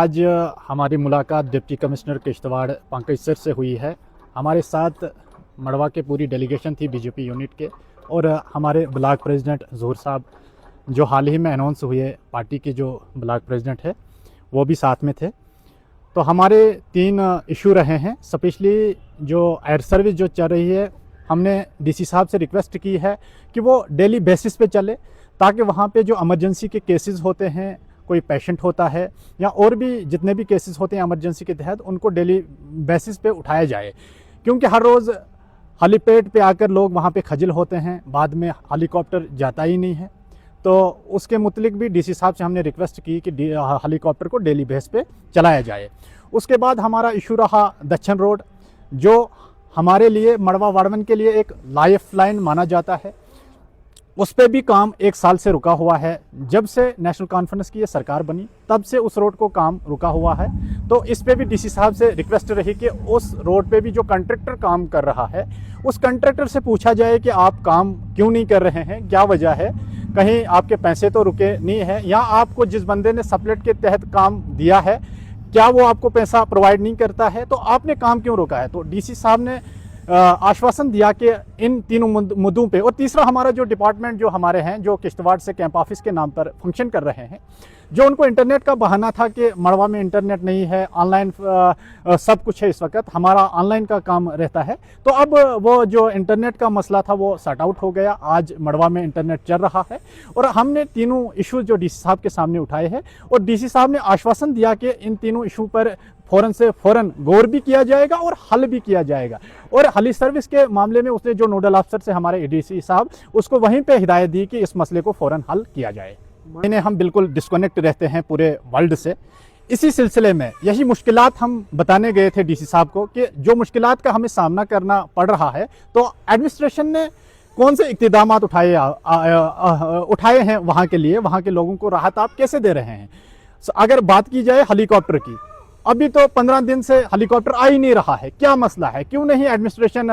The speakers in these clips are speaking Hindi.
आज हमारी मुलाकात deputy commissioner Kishtwar Pankaj sir से हुई है। हमारे साथ मड़वा के पूरी डेलीगेशन थी बीजेपी यूनिट के, और हमारे ब्लॉक प्रेसिडेंट ज़हूर साहब जो हाल ही में अनाउंस हुए पार्टी के जो ब्लॉक प्रेसिडेंट है वो भी साथ में थे। तो हमारे 3 इशू रहे हैं। स्पेशली जो एयर सर्विस जो चल रही है, हमने डीसी साहब से रिक्वेस्ट की है कि वो डेली बेसिस पे चले, ताकि वहाँ पे जो इमरजेंसी के केसेस होते हैं, कोई पेशेंट होता है या और भी जितने भी केसेस होते हैं इमरजेंसी के तहत, उनको डेली बेसिस पे उठाया जाए। क्योंकि हर रोज़ हेलीपैड पे आकर लोग वहाँ पे खजल होते हैं, बाद में हेलीकॉप्टर जाता ही नहीं है। तो उसके मुतलिक भी डीसी साहब से हमने रिक्वेस्ट की कि हेलीकॉप्टर को डेली बेस पे चलाया जाए। उसके बाद हमारा इशू रहा दक्षिण रोड, जो हमारे लिए मड़वा वाड़वन के लिए एक लाइफ लाइन माना जाता है। उस पर भी काम 1 साल से रुका हुआ है। जब से नेशनल कॉन्फ्रेंस की ये सरकार बनी तब से उस रोड को काम रुका हुआ है। तो इस पे भी डीसी साहब से रिक्वेस्ट रही कि उस रोड पे भी जो कंट्रैक्टर काम कर रहा है, उस कंट्रैक्टर से पूछा जाए कि आप काम क्यों नहीं कर रहे हैं, क्या वजह है, कहीं आपके पैसे तो रुके नहीं है, या आपको जिस बंदे ने सप्लेट के तहत काम दिया है क्या वो आपको पैसा प्रोवाइड नहीं करता है, तो आपने काम क्यों रोका है। तो डीसी साहब ने आश्वासन दिया कि इन तीनों मुद्दों पे। और तीसरा, हमारा जो डिपार्टमेंट जो हमारे हैं, जो किश्तवाड़ से कैंप ऑफिस के नाम पर फंक्शन कर रहे हैं, जो उनको इंटरनेट का बहाना था कि मड़वा में इंटरनेट नहीं है, ऑनलाइन सब कुछ है, इस वक्त हमारा ऑनलाइन का काम रहता है। तो अब वो जो इंटरनेट का मसला था वो सॉर्ट आउट हो गया। आज मड़वा में इंटरनेट चल रहा है, और हमने तीनों इशू जो डीसी साहब के सामने उठाए हैं, और डीसी साहब ने आश्वासन दिया कि इन तीनों इशू पर फ़ौरन से फ़ौरन गौर भी किया जाएगा और हल भी किया जाएगा। और हली सर्विस के मामले में उसने जो नोडल अफसर से हमारे एडीसी साहब, उसको वहीं पे हिदायत दी कि इस मसले को फ़ौरन हल किया जाए। इन्हें हम बिल्कुल डिस्कनेक्ट रहते हैं पूरे वर्ल्ड से। इसी सिलसिले में यही मुश्किलात हम बताने गए थे डीसी साहब को कि जो मुश्किलात का हमें सामना करना पड़ रहा है, तो एडमिनिस्ट्रेशन ने कौन से इक़्तिदाम उठाए हैं वहाँ के लिए, वहाँ के लोगों को राहत आप कैसे दे रहे हैं। अगर बात की जाए हेलीकॉप्टर की, अभी तो 15 दिन से हेलीकॉप्टर आ ही नहीं रहा है। क्या मसला है, क्यों नहीं एडमिनिस्ट्रेशन,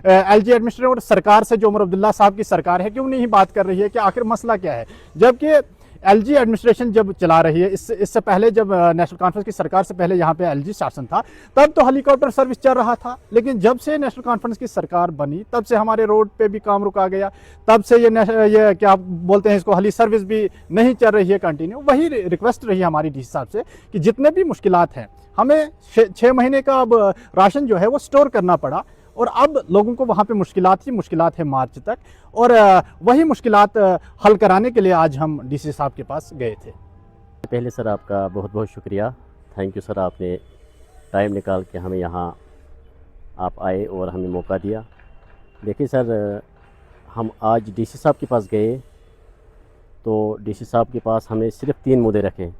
एलजी एडमिनिस्ट्रेशन और सरकार से, जो उमर अब्दुल्ला साहब की सरकार है, क्यों नहीं बात कर रही है कि आखिर मसला क्या है। जबकि एलजी एडमिनिस्ट्रेशन जब चला रही है, इससे पहले जब नेशनल कॉन्फ्रेंस की सरकार से पहले यहाँ पे एलजी शासन था, तब तो हेलीकॉप्टर सर्विस चल रहा था। लेकिन जब से नेशनल कॉन्फ्रेंस की सरकार बनी तब से हमारे रोड पे भी काम रुका गया, तब से ये क्या बोलते हैं इसको, हेली सर्विस भी नहीं चल रही है कंटिन्यू। वही रिक्वेस्ट रही हमारी डीसी साहब से कि जितने भी मुश्किलात हैं, हमें 6 महीने का अब राशन जो है वो स्टोर करना पड़ा, और अब लोगों को वहाँ पे मुश्किलात है मार्च तक, और वही मुश्किलात हल कराने के लिए आज हम डीसी साहब के पास गए थे। पहले सर आपका बहुत बहुत शुक्रिया, थैंक यू सर, आपने टाइम निकाल के हमें यहाँ आप आए और हमें मौका दिया। देखिए सर, हम आज डीसी साहब के पास गए तो डीसी साहब के पास हमें सिर्फ 3 मुद्दे रखे।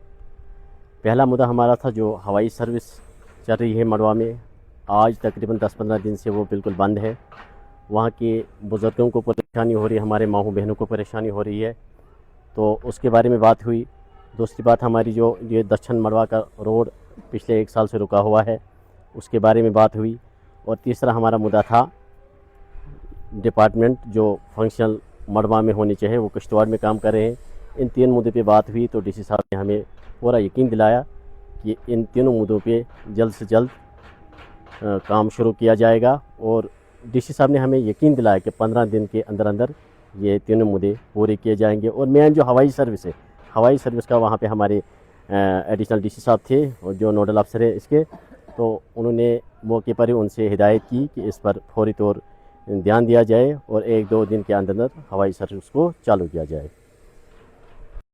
पहला मुद्दा हमारा था जो हवाई सर्विस चल रही है मड़वा में, आज तकरीबन 10-15 दिन से वो बिल्कुल बंद है। वहाँ के बुज़ुर्गों को परेशानी हो रही है, हमारे माँ बहनों को परेशानी हो रही है, तो उसके बारे में बात हुई। दूसरी बात, हमारी जो ये दक्षिण मड़वा का रोड पिछले 1 साल से रुका हुआ है, उसके बारे में बात हुई। और तीसरा हमारा मुद्दा था डिपार्टमेंट जो फंक्शनल मड़वा में होनी चाहिए, वो किश्तवाड़ में काम कर रहे हैं। इन 3 मुद्दे पे बात हुई तो डीसी साहब ने हमें पूरा यकीन दिलाया कि इन तीनों मुद्दों पे जल्द से जल्द काम शुरू किया जाएगा। और डीसी साहब ने हमें यकीन दिलाया कि 15 दिन के अंदर अंदर ये तीनों मुद्दे पूरे किए जाएंगे। और मेन जो हवाई सर्विस है, हवाई सर्विस का वहाँ पे हमारे एडिशनल डीसी साहब थे और जो नोडल अफसर है इसके, तो उन्होंने मौके पर ही उनसे हिदायत की कि इस पर फौरी तौर ध्यान दिया जाए और 1-2 दिन के अंदर अंदर हवाई सर्विस को चालू किया जाए।